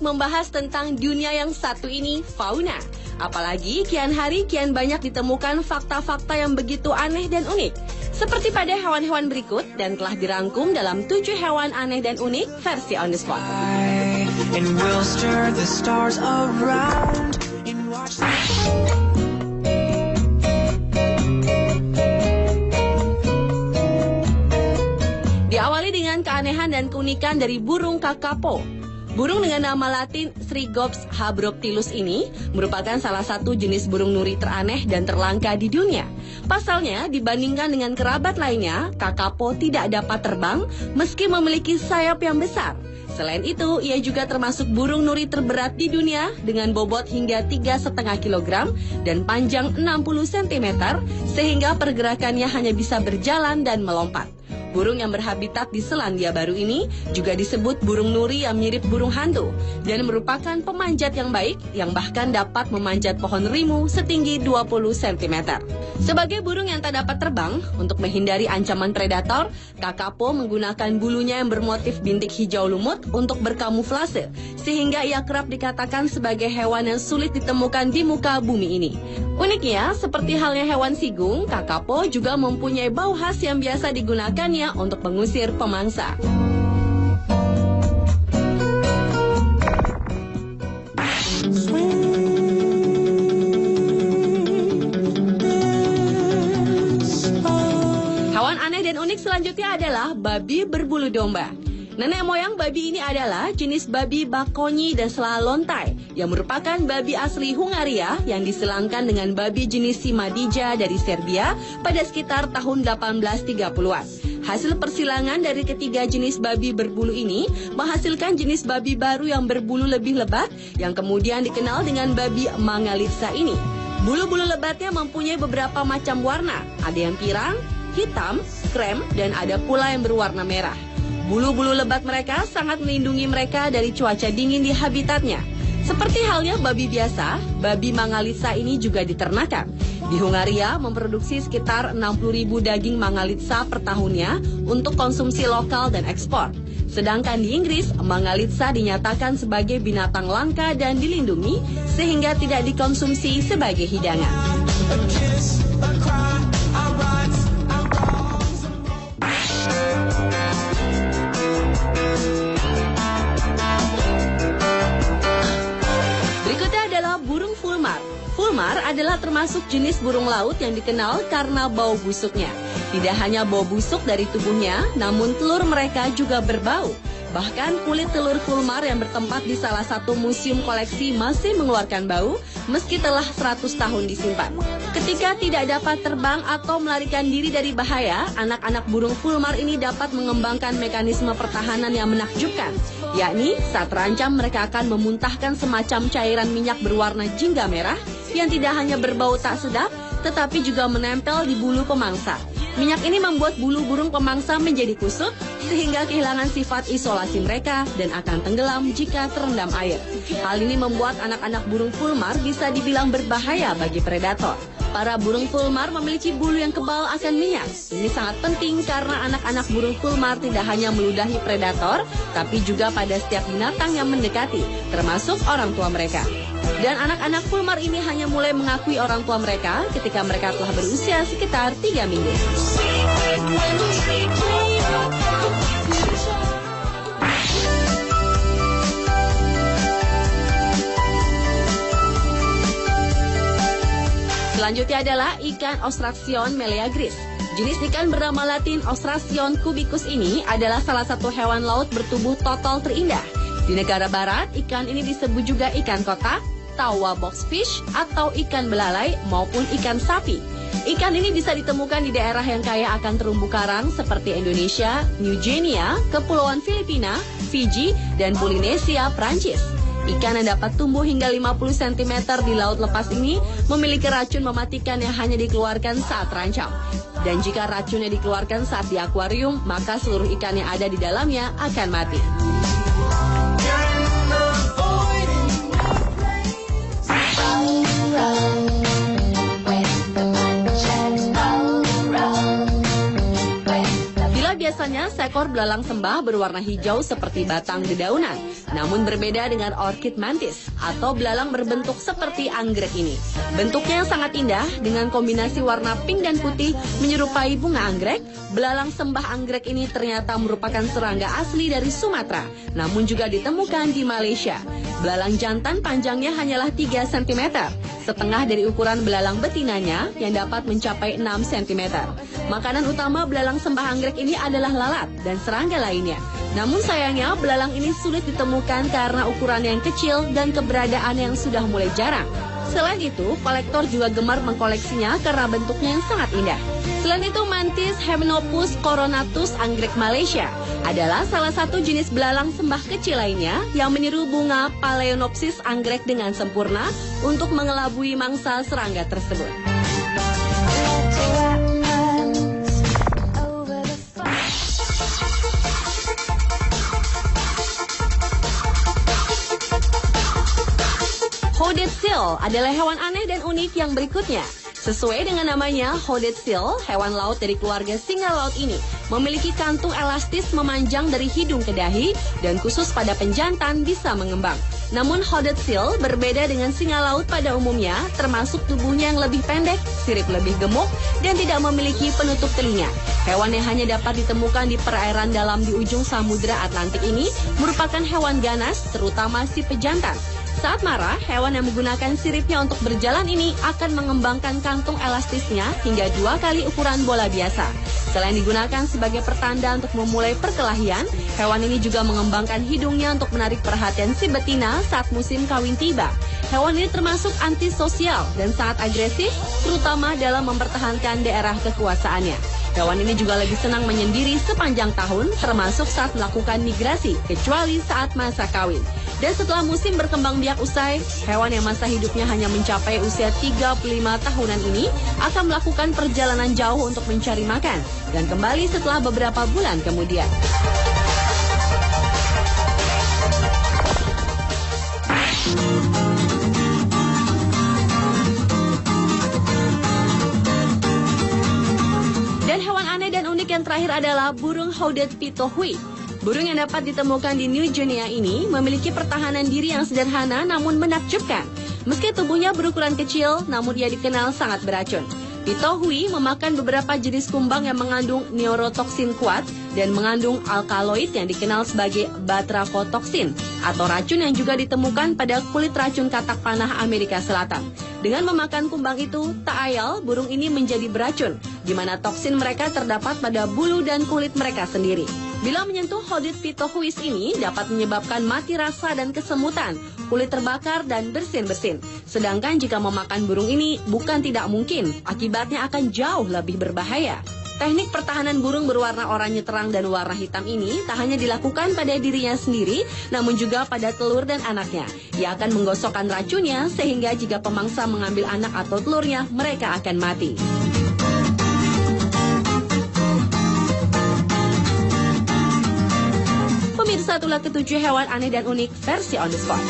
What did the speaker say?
membahas tentang dunia yang satu ini, fauna. Apalagi kian hari kian banyak ditemukan fakta-fakta yang begitu aneh dan unik. Seperti pada hewan-hewan berikut dan telah dirangkum dalam 7 hewan aneh dan unik versi On The Spot. And we'll stir the stars around and watch the... Diawali dengan keanehan dan keunikan dari burung kakapo. Burung dengan nama latin Strigops habroptilus ini merupakan salah satu jenis burung nuri teraneh dan terlangka di dunia. Pasalnya, dibandingkan dengan kerabat lainnya, kakapo tidak dapat terbang meski memiliki sayap yang besar. Selain itu, ia juga termasuk burung nuri terberat di dunia dengan bobot hingga 3,5 kg dan panjang 60 cm sehingga pergerakannya hanya bisa berjalan dan melompat. Burung yang berhabitat di Selandia Baru ini juga disebut burung nuri yang mirip burung hantu dan merupakan pemanjat yang baik yang bahkan dapat memanjat pohon rimu setinggi 20 cm. Sebagai burung yang tak dapat terbang, untuk menghindari ancaman predator, kakapo menggunakan bulunya yang bermotif bintik hijau lumut untuk berkamuflase, sehingga ia kerap dikatakan sebagai hewan yang sulit ditemukan di muka bumi ini. Uniknya, seperti halnya hewan sigung, kakapo juga mempunyai bau khas yang biasa digunakannya untuk mengusir pemangsa. Hewan aneh dan unik selanjutnya adalah babi berbulu domba. Nenek moyang babi ini adalah jenis babi bakonyi dan selalontai yang merupakan babi asli Hungaria yang diselangkan dengan babi jenis Simadija dari Serbia pada sekitar tahun 1830-an. Hasil persilangan dari ketiga jenis babi berbulu ini menghasilkan jenis babi baru yang berbulu lebih lebat yang kemudian dikenal dengan babi Mangalitsa ini. Bulu-bulu lebatnya mempunyai beberapa macam warna, ada yang pirang, hitam, krem, dan ada pula yang berwarna merah. Bulu-bulu lebat mereka sangat melindungi mereka dari cuaca dingin di habitatnya. Seperti halnya babi biasa, babi Mangalitsa ini juga diternakan. Di Hungaria memproduksi sekitar 60.000 daging Mangalitsa per tahunnya untuk konsumsi lokal dan ekspor. Sedangkan di Inggris, Mangalitsa dinyatakan sebagai binatang langka dan dilindungi sehingga tidak dikonsumsi sebagai hidangan. Fulmar adalah termasuk jenis burung laut yang dikenal karena bau busuknya. Tidak hanya bau busuk dari tubuhnya, namun telur mereka juga berbau. Bahkan kulit telur fulmar yang bertempat di salah satu museum koleksi masih mengeluarkan bau meski telah 100 tahun disimpan. Ketika tidak dapat terbang atau melarikan diri dari bahaya, anak-anak burung fulmar ini dapat mengembangkan mekanisme pertahanan yang menakjubkan. Yakni saat terancam mereka akan memuntahkan semacam cairan minyak berwarna jingga merah yang tidak hanya berbau tak sedap, tetapi juga menempel di bulu pemangsa. Minyak ini membuat bulu burung pemangsa menjadi kusut, sehingga kehilangan sifat isolasi mereka dan akan tenggelam jika terendam air. Hal ini membuat anak-anak burung fulmar bisa dibilang berbahaya bagi predator. Para burung fulmar memiliki bulu yang kebal akan minyak. Ini sangat penting karena anak-anak burung fulmar tidak hanya meludahi predator, tapi juga pada setiap binatang yang mendekati, termasuk orang tua mereka. Dan anak-anak fulmar ini hanya mulai mengakui orang tua mereka ketika mereka telah berusia sekitar 3 minggu. Selanjutnya adalah ikan Ostracion meleagris. Jenis ikan bernama latin Ostracion cubicus ini adalah salah satu hewan laut bertubuh total terindah. Di negara barat, ikan ini disebut juga ikan kotak, tawa boxfish, atau ikan belalai maupun ikan sapi. Ikan ini bisa ditemukan di daerah yang kaya akan terumbu karang seperti Indonesia, New Guinea, Kepulauan Filipina, Fiji, dan Polinesia, Prancis. Ikan yang dapat tumbuh hingga 50 cm di laut lepas ini memiliki racun mematikan yang hanya dikeluarkan saat terancam. Dan jika racunnya dikeluarkan saat di akuarium, maka seluruh ikan yang ada di dalamnya akan mati. biasanya seekor belalang sembah berwarna hijau seperti batang dedaunan, namun berbeda dengan orchid mantis atau belalang berbentuk seperti anggrek ini. Bentuknya yang sangat indah dengan kombinasi warna pink dan putih menyerupai bunga anggrek. Belalang sembah anggrek ini ternyata merupakan serangga asli dari Sumatera, namun juga ditemukan di Malaysia. Belalang jantan panjangnya hanyalah 3 cm, setengah dari ukuran belalang betinanya yang dapat mencapai 6 cm. Makanan utama belalang sembah anggrek ini adalah lalat dan serangga lainnya. Namun sayangnya belalang ini sulit ditemukan karena ukuran yang kecil dan keberadaan yang sudah mulai jarang. Selain itu, kolektor juga gemar mengkoleksinya karena bentuknya yang sangat indah. Selain itu, mantis Hymenopus coronatus anggrek Malaysia adalah salah satu jenis belalang sembah kecil lainnya yang meniru bunga Phalaenopsis anggrek dengan sempurna untuk mengelabui mangsa serangga tersebut. Hooded seal adalah hewan aneh dan unik yang berikutnya. Sesuai dengan namanya, hooded seal, hewan laut dari keluarga singa laut ini, memiliki kantung elastis memanjang dari hidung ke dahi dan khusus pada penjantan bisa mengembang. Namun hooded seal berbeda dengan singa laut pada umumnya, termasuk tubuhnya yang lebih pendek, sirip lebih gemuk, dan tidak memiliki penutup telinga. Hewan yang hanya dapat ditemukan di perairan dalam di ujung Samudra Atlantik ini merupakan hewan ganas, terutama si pejantan. Saat marah, hewan yang menggunakan siripnya untuk berjalan ini akan mengembangkan kantung elastisnya hingga 2 kali ukuran bola biasa. Selain digunakan sebagai pertanda untuk memulai perkelahian, hewan ini juga mengembangkan hidungnya untuk menarik perhatian si betina saat musim kawin tiba. Hewan ini termasuk antisosial dan sangat agresif, terutama dalam mempertahankan daerah kekuasaannya. Hewan ini juga lebih senang menyendiri sepanjang tahun, termasuk saat melakukan migrasi, kecuali saat masa kawin. Dan setelah musim berkembang biak usai, hewan yang masa hidupnya hanya mencapai usia 35 tahunan ini akan melakukan perjalanan jauh untuk mencari makan dan kembali setelah beberapa bulan kemudian. Dan hewan aneh dan unik yang terakhir adalah burung hooded pitohui. Burung yang dapat ditemukan di New Guinea ini memiliki pertahanan diri yang sederhana namun menakjubkan. Meski tubuhnya berukuran kecil, namun ia dikenal sangat beracun. Pitohui memakan beberapa jenis kumbang yang mengandung neurotoksin kuat dan mengandung alkaloid yang dikenal sebagai batrafotoksin atau racun yang juga ditemukan pada kulit racun katak panah Amerika Selatan. Dengan memakan kumbang itu, tak ayal burung ini menjadi beracun, di mana toksin mereka terdapat pada bulu dan kulit mereka sendiri. Bila menyentuh hooded pitohuis ini dapat menyebabkan mati rasa dan kesemutan, kulit terbakar dan bersin-bersin. Sedangkan jika memakan burung ini bukan tidak mungkin, akibatnya akan jauh lebih berbahaya. Teknik pertahanan burung berwarna oranye terang dan warna hitam ini tak hanya dilakukan pada dirinya sendiri, namun juga pada telur dan anaknya. Ia akan menggosokkan racunnya sehingga jika pemangsa mengambil anak atau telurnya, mereka akan mati. Pemirsa, itulah ketujuh hewan aneh dan unik versi On The Spot.